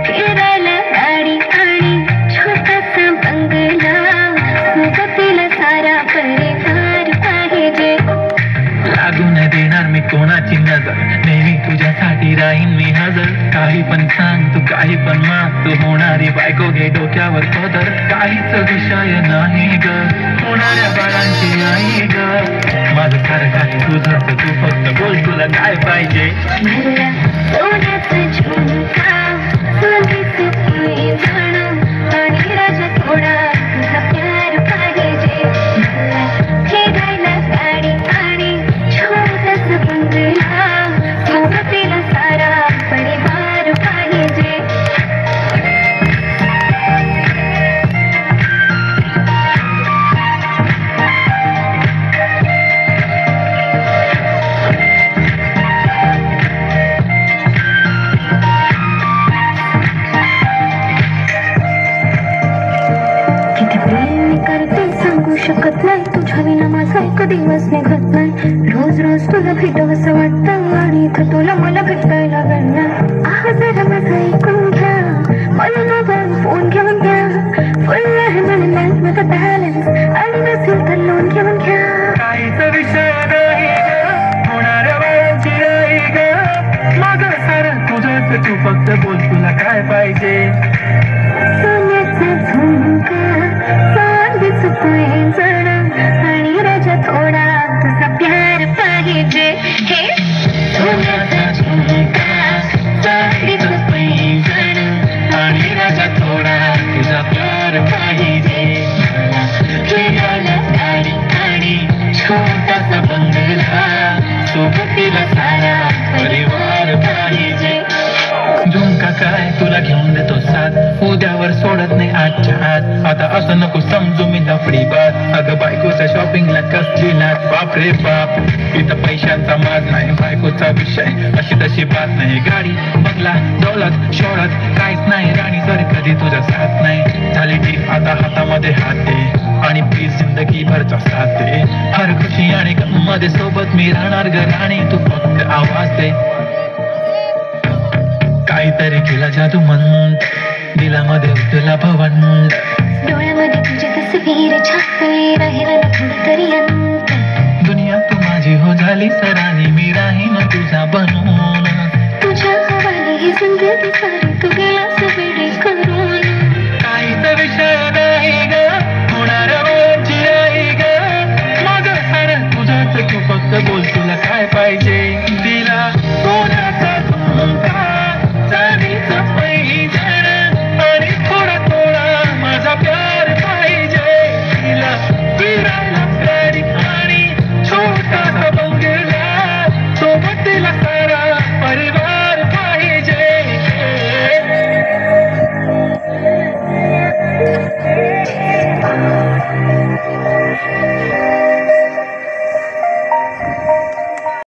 फिरायला गाडी आणि छोटासा बंगला, सोबतीला सारा परिवार पाहिजे. लागू न देणार मी कोणाची नजर, नेहमी तुझ्यासाठी राहीन मी हजर. काही पण सांग तू, काही पण माग, तू होणारी बायको घे डोक्यावर पदर. काहीच विषय नाही ग, होणाऱ्या बाळांची आई ग. माझं खरं काही तुझं, तू फक्त बोल तुला काय पाहिजे. मला सोन्याचा झुमका, सोनीचं पैंजण आणि राजा थोडा तुझा प्यार पाहिजे. मला फिरायला गाडी आणि छोटासा बंगला, सोबतीला सारा परिवार पाहिजे. किती प्रेम मी करते सांगू शकत नाही, तुझ्या विना माझा एक दिवस निघत नाही. रोज रोज तुला भेटावंसं वाटतं आणि इथं तुला मला भेटायला वेळ. आह जरा माझं ऐकून घ्या, मला मोबाईल फोन घेऊन घ्या. फुल आहे मला बँक मध्ये बॅलन्स आणि नसेल तर लोन घेऊन घ्या. काहीच विषय नाही ग, होणाऱ्या बाळांची आई ग. माझं सारं तुझंच, तू फक्त बोल तुला काय पाहिजे. सोन्याचा झुमका, चांदीचं पैंजण आणि राजा थोडा तुझा प्यार पाहिजे. हे सोन्याचा झुमका, चांदीचं पैंजण आणि राजा थोडा तुझा प्यार पाहिजे. फिरायला गाडी आणि छोटासा बंगला, सोबतीला सारा परिवार पाहिजे. झुमका काय तुला घेऊन देतो साथ, उद्यावर सोडत नाही आजच्या आत. आता असं नको समजू मी लफडी बात, अगं बायकोच्या शॉपिंगला कसली नाच. बाप रे बाप, इथं पैशांचा माज नाही, बायकोचा विषय अशी तशी बात नाही. गाडी बंगला दौलत शोहरत काहीच नाही, राणी जर कधी तुझा साथ नाही. झाली ती आता हातामध्ये हात दे आणि प्लीज जिंदगी भरचा साथ दे. हर खुशी आणि गम मध्ये सोबत मी राहणार ग राणी, तू फक्त आवाज दे. काहीतरी केला जादू मंत, दिलामध्ये उतरला भवंत. डोळ्यामध्ये तुझी तस्वीर छापली, राहिला ना थोडी तरी अंत. दुनिया तू माझी हो झाली सरानी, मी राहीन तुझा बनून. तुझ्या हवाली ही जिंदगी